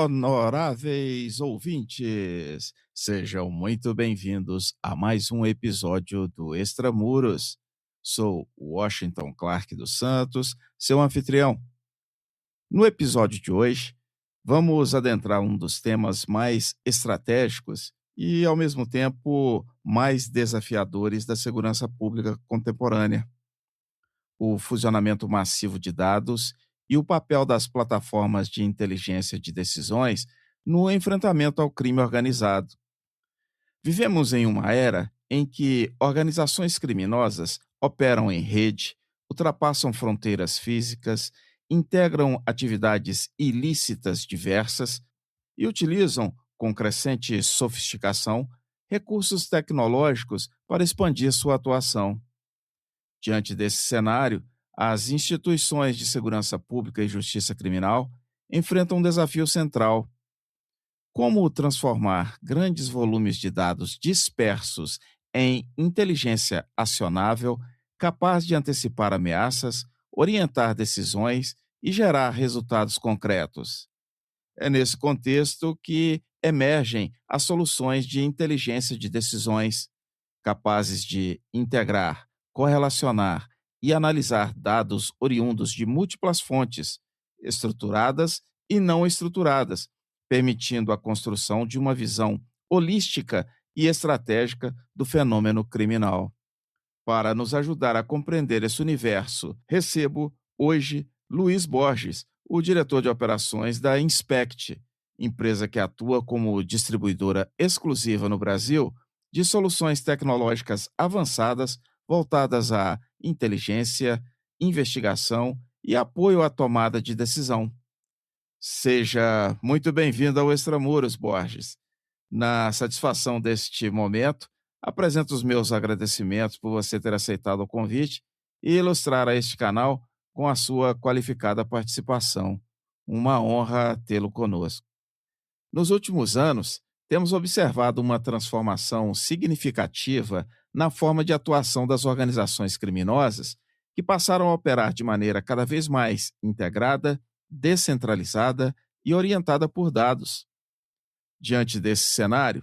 Honoráveis ouvintes, sejam muito bem-vindos a mais um episódio do Extramuros. Sou Washington Clark dos Santos, seu anfitrião. No episódio de hoje, vamos adentrar um dos temas mais estratégicos e, ao mesmo tempo, mais desafiadores da segurança pública contemporânea: o fusionamento massivo de dados e o papel das plataformas de inteligência de decisões no enfrentamento ao crime organizado. Vivemos em uma era em que organizações criminosas operam em rede, ultrapassam fronteiras físicas, integram atividades ilícitas diversas e utilizam, com crescente sofisticação, recursos tecnológicos para expandir sua atuação. Diante desse cenário, as instituições de segurança pública e justiça criminal enfrentam um desafio central: como transformar grandes volumes de dados dispersos em inteligência acionável, capaz de antecipar ameaças, orientar decisões e gerar resultados concretos. É nesse contexto que emergem as soluções de inteligência de decisões, capazes de integrar, correlacionar e analisar dados oriundos de múltiplas fontes, estruturadas e não estruturadas, permitindo a construção de uma visão holística e estratégica do fenômeno criminal. Para nos ajudar a compreender esse universo, recebo hoje Luiz Borges, o diretor de operações da Inspect, empresa que atua como distribuidora exclusiva no Brasil de soluções tecnológicas avançadas voltadas à inteligência, investigação e apoio à tomada de decisão. Seja muito bem-vindo ao Extramuros, Borges. Na satisfação deste momento, apresento os meus agradecimentos por você ter aceitado o convite e ilustrar a este canal com a sua qualificada participação. Uma honra tê-lo conosco. Nos últimos anos, temos observado uma transformação significativa na forma de atuação das organizações criminosas, que passaram a operar de maneira cada vez mais integrada, descentralizada e orientada por dados. Diante desse cenário,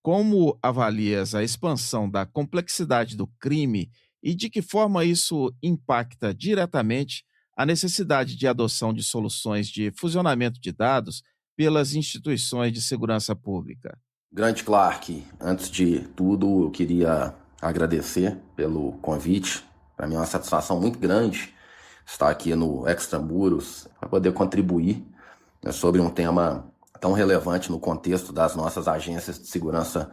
como avalias a expansão da complexidade do crime e de que forma isso impacta diretamente a necessidade de adoção de soluções de fusionamento de dados pelas instituições de segurança pública? Grande Clark, antes de tudo eu queria agradecer pelo convite. Para mim é uma satisfação muito grande estar aqui no Extramuros para poder contribuir, né, sobre um tema tão relevante no contexto das nossas agências de segurança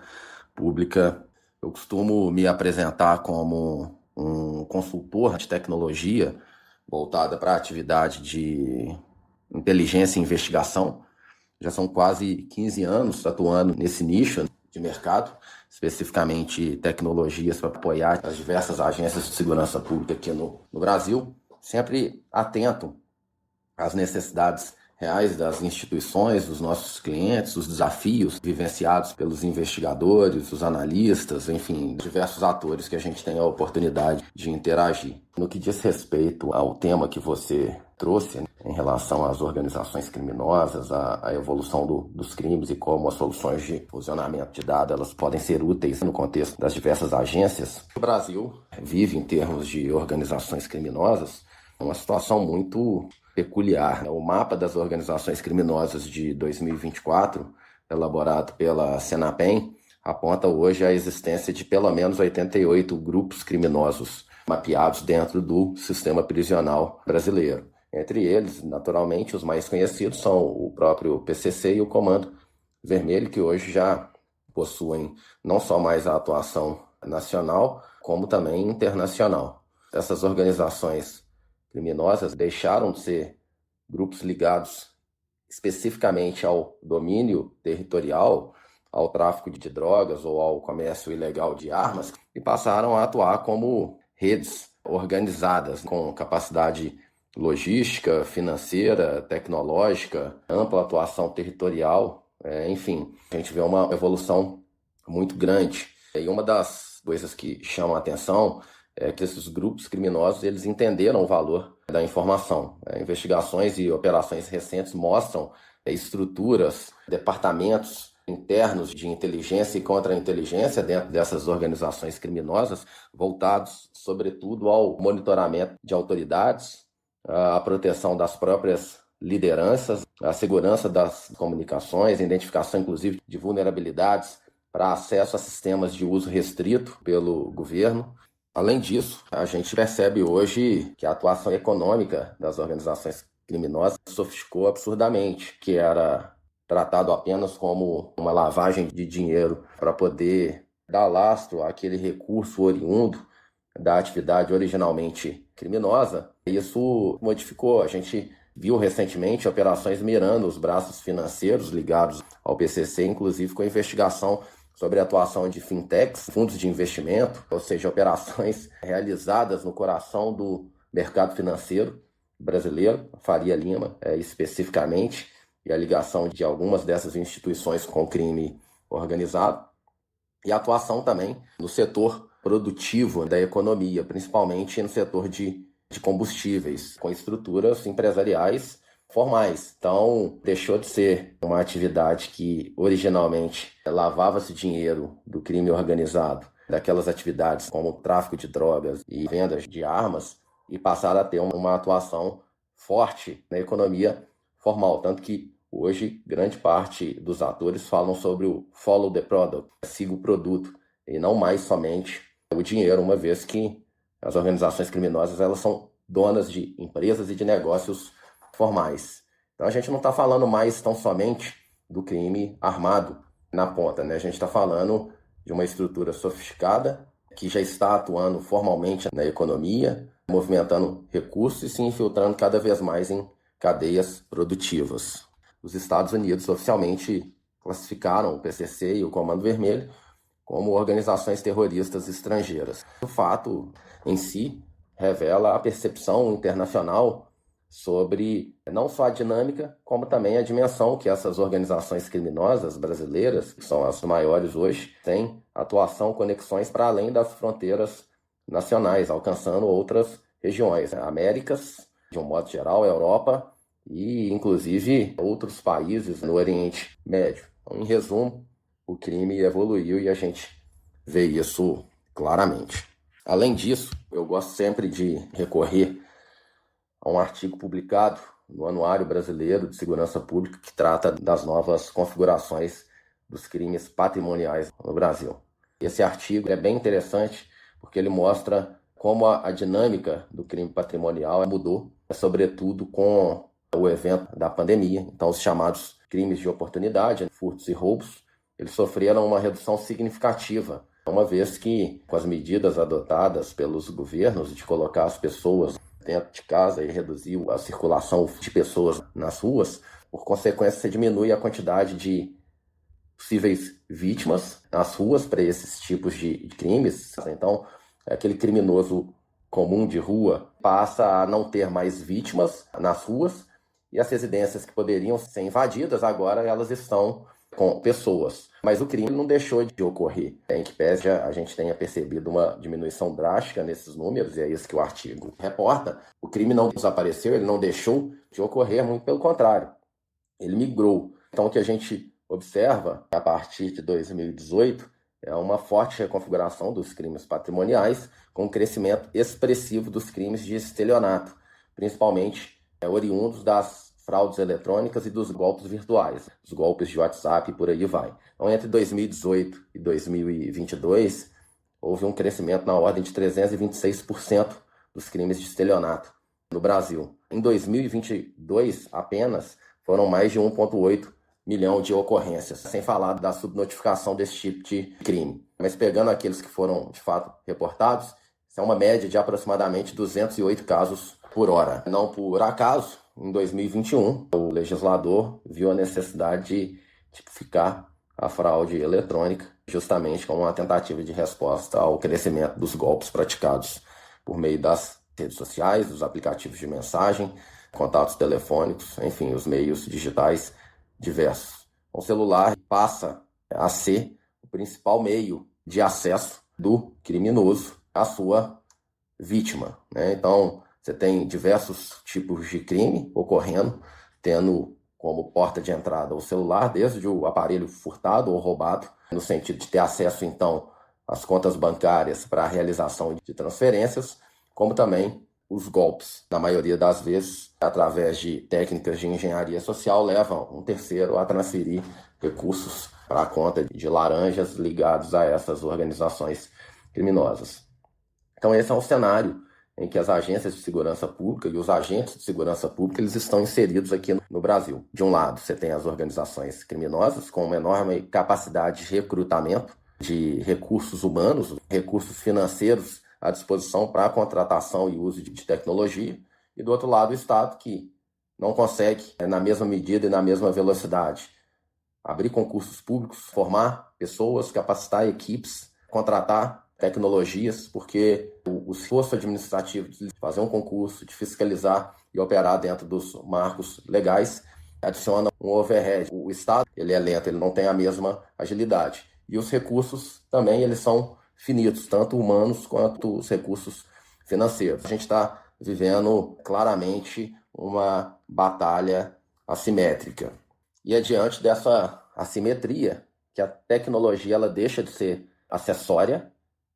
pública. Eu costumo me apresentar como um consultor de tecnologia voltada para a atividade de inteligência e investigação. Já são quase 15 anos atuando nesse nicho de mercado, especificamente tecnologias para apoiar as diversas agências de segurança pública aqui no Brasil, sempre atento às necessidades reais das instituições, dos nossos clientes, os desafios vivenciados pelos investigadores, os analistas, enfim, diversos atores que a gente tem a oportunidade de interagir. No que diz respeito ao tema que você trouxe, né, em relação às organizações criminosas, a evolução dos crimes e como as soluções de fusionamento de dados elas podem ser úteis no contexto das diversas agências, o Brasil vive, em termos de organizações criminosas, uma situação muito peculiar. O mapa das organizações criminosas de 2024, elaborado pela Senapen, aponta hoje a existência de pelo menos 88 grupos criminosos mapeados dentro do sistema prisional brasileiro. Entre eles, naturalmente, os mais conhecidos são o próprio PCC e o Comando Vermelho, que hoje já possuem não só mais a atuação nacional, como também internacional. Essas organizações criminosas deixaram de ser grupos ligados especificamente ao domínio territorial, ao tráfico de drogas ou ao comércio ilegal de armas, e passaram a atuar como redes organizadas com capacidade logística, financeira, tecnológica, ampla atuação territorial, enfim, a gente vê uma evolução muito grande. E uma das coisas que chamam a atenção é que esses grupos criminosos eles entenderam o valor da informação. Investigações e operações recentes mostram estruturas, departamentos internos de inteligência e contra-inteligência dentro dessas organizações criminosas, voltados, sobretudo, ao monitoramento de autoridades, à proteção das próprias lideranças, a segurança das comunicações, a identificação, inclusive, de vulnerabilidades para acesso a sistemas de uso restrito pelo governo. Além disso, a gente percebe hoje que a atuação econômica das organizações criminosas sofisticou absurdamente, que era tratado apenas como uma lavagem de dinheiro para poder dar lastro àquele recurso oriundo da atividade originalmente criminosa. Isso modificou. A gente viu recentemente operações mirando os braços financeiros ligados ao PCC, inclusive com a investigação sobre a atuação de fintechs, fundos de investimento, ou seja, operações realizadas no coração do mercado financeiro brasileiro, Faria Lima especificamente, e a ligação de algumas dessas instituições com o crime organizado, e a atuação também no setor produtivo da economia, principalmente no setor de combustíveis, com estruturas empresariais formais. Então, deixou de ser uma atividade que originalmente lavava-se dinheiro do crime organizado, daquelas atividades como tráfico de drogas e vendas de armas, e passaram a ter uma atuação forte na economia formal. Tanto que hoje grande parte dos atores falam sobre o follow the product, siga o produto, e não mais somente o dinheiro, uma vez que as organizações criminosas elas são donas de empresas e de negócios formais. Então a gente não está falando mais tão somente do crime armado na ponta, né? A gente está falando de uma estrutura sofisticada que já está atuando formalmente na economia, movimentando recursos e se infiltrando cada vez mais em cadeias produtivas. Os Estados Unidos oficialmente classificaram o PCC e o Comando Vermelho como organizações terroristas estrangeiras. O fato em si revela a percepção internacional sobre não só a dinâmica, como também a dimensão que essas organizações criminosas brasileiras, que são as maiores hoje, têm atuação, conexões para além das fronteiras nacionais, alcançando outras regiões, né? Américas, de um modo geral, Europa e, inclusive, outros países no Oriente Médio. Então, em resumo, o crime evoluiu e a gente vê isso claramente. Além disso, eu gosto sempre de recorrer a um artigo publicado no Anuário Brasileiro de Segurança Pública que trata das novas configurações dos crimes patrimoniais no Brasil. Esse artigo é bem interessante porque ele mostra como a dinâmica do crime patrimonial mudou, sobretudo com o evento da pandemia. Então, os chamados crimes de oportunidade, furtos e roubos, eles sofreram uma redução significativa, uma vez que, com as medidas adotadas pelos governos de colocar as pessoas dentro de casa e reduzir a circulação de pessoas nas ruas, por consequência, se diminui a quantidade de possíveis vítimas nas ruas para esses tipos de crimes. Então, aquele criminoso comum de rua passa a não ter mais vítimas nas ruas e as residências que poderiam ser invadidas, agora elas estão com pessoas. Mas o crime não deixou de ocorrer. Em que pese a gente tenha percebido uma diminuição drástica nesses números, e é isso que o artigo reporta, o crime não desapareceu, ele não deixou de ocorrer, muito pelo contrário. Ele migrou. Então o que a gente observa a partir de 2018 é uma forte reconfiguração dos crimes patrimoniais, com um crescimento expressivo dos crimes de estelionato, principalmente oriundos das fraudes eletrônicas e dos golpes virtuais, os golpes de WhatsApp e por aí vai. Então, entre 2018 e 2022, houve um crescimento na ordem de 326% dos crimes de estelionato no Brasil. Em 2022, apenas, foram mais de 1,8 milhão de ocorrências, sem falar da subnotificação desse tipo de crime. Mas pegando aqueles que foram, de fato, reportados, isso é uma média de aproximadamente 208 casos por hora. Não por acaso, em 2021, o legislador viu a necessidade de tipificar a fraude eletrônica justamente como uma tentativa de resposta ao crescimento dos golpes praticados por meio das redes sociais, dos aplicativos de mensagem, contatos telefônicos, enfim, os meios digitais diversos. O celular passa a ser o principal meio de acesso do criminoso à sua vítima, né? Então, você tem diversos tipos de crime ocorrendo, tendo como porta de entrada o celular, desde o aparelho furtado ou roubado, no sentido de ter acesso, então, às contas bancárias para a realização de transferências, como também os golpes, na maioria das vezes, através de técnicas de engenharia social, levam um terceiro a transferir recursos para a conta de laranjas ligados a essas organizações criminosas. Então esse é um cenário em que as agências de segurança pública e os agentes de segurança pública eles estão inseridos aqui no Brasil. De um lado, você tem as organizações criminosas com uma enorme capacidade de recrutamento de recursos humanos, recursos financeiros à disposição para a contratação e uso de tecnologia. E do outro lado, o Estado que não consegue, na mesma medida e na mesma velocidade, abrir concursos públicos, formar pessoas, capacitar equipes, contratar tecnologias, porque o esforço administrativo de fazer um concurso, de fiscalizar e operar dentro dos marcos legais, adiciona um overhead. O Estado ele é lento, ele não tem a mesma agilidade. E os recursos também eles são finitos, tanto humanos quanto os recursos financeiros. A gente está vivendo claramente uma batalha assimétrica. E é diante dessa assimetria que a tecnologia ela deixa de ser acessória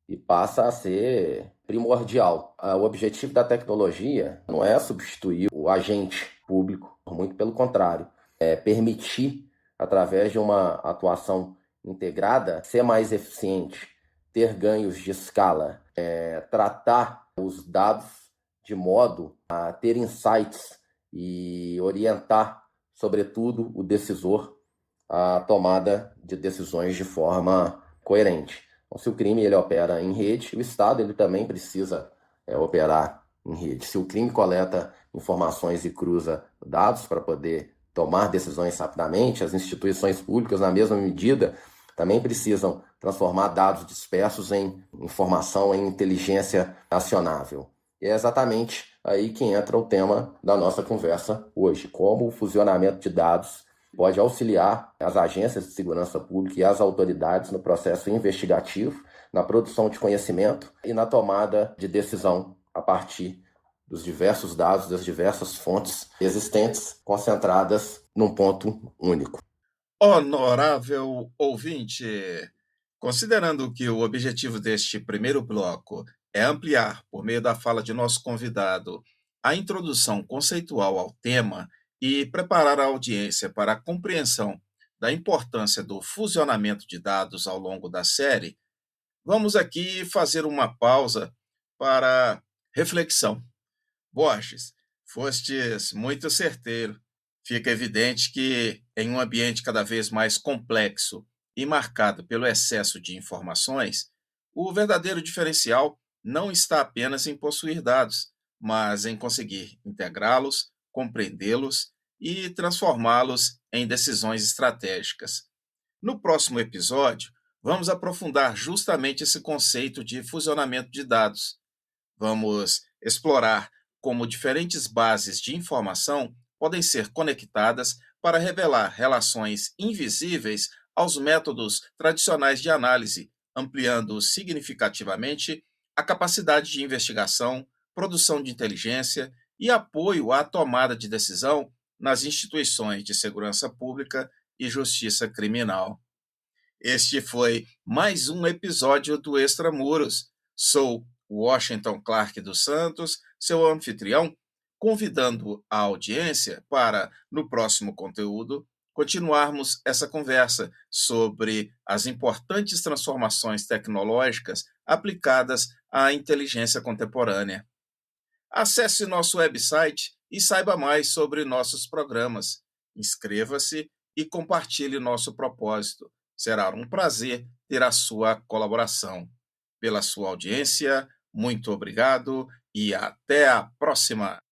e passa a ser primordial. O objetivo da tecnologia não é substituir o agente público, muito pelo contrário, é permitir, através de uma atuação integrada, ser mais eficiente, ter ganhos de escala, tratar os dados de modo a ter insights e orientar, sobretudo, o decisor à tomada de decisões de forma coerente. Então, se o crime ele opera em rede, o Estado ele também precisa operar em rede. Se o crime coleta informações e cruza dados para poder tomar decisões rapidamente, as instituições públicas, na mesma medida, também precisam transformar dados dispersos em informação, em inteligência acionável. E é exatamente aí que entra o tema da nossa conversa hoje, como o fusionamento de dados pode auxiliar as agências de segurança pública e as autoridades no processo investigativo, na produção de conhecimento e na tomada de decisão a partir dos diversos dados, das diversas fontes existentes, concentradas num ponto único. Honorável ouvinte, considerando que o objetivo deste primeiro bloco é ampliar, por meio da fala de nosso convidado, a introdução conceitual ao tema e preparar a audiência para a compreensão da importância do fusionamento de dados ao longo da série, vamos aqui fazer uma pausa para reflexão. Borges, fostes muito certeiro. Fica evidente que, em um ambiente cada vez mais complexo e marcado pelo excesso de informações, o verdadeiro diferencial não está apenas em possuir dados, mas em conseguir integrá-los, compreendê-los e transformá-los em decisões estratégicas. No próximo episódio, vamos aprofundar justamente esse conceito de fusionamento de dados. Vamos explorar como diferentes bases de informação podem ser conectadas para revelar relações invisíveis aos métodos tradicionais de análise, ampliando significativamente a capacidade de investigação, produção de inteligência e apoio à tomada de decisão nas instituições de segurança pública e justiça criminal. Este foi mais um episódio do Extramuros. Sou Washington Clark dos Santos, seu anfitrião, convidando a audiência para, no próximo conteúdo, continuarmos essa conversa sobre as importantes transformações tecnológicas aplicadas à inteligência contemporânea. Acesse nosso website e saiba mais sobre nossos programas. Inscreva-se e compartilhe nosso propósito. Será um prazer ter a sua colaboração. Pela sua audiência, muito obrigado e até a próxima!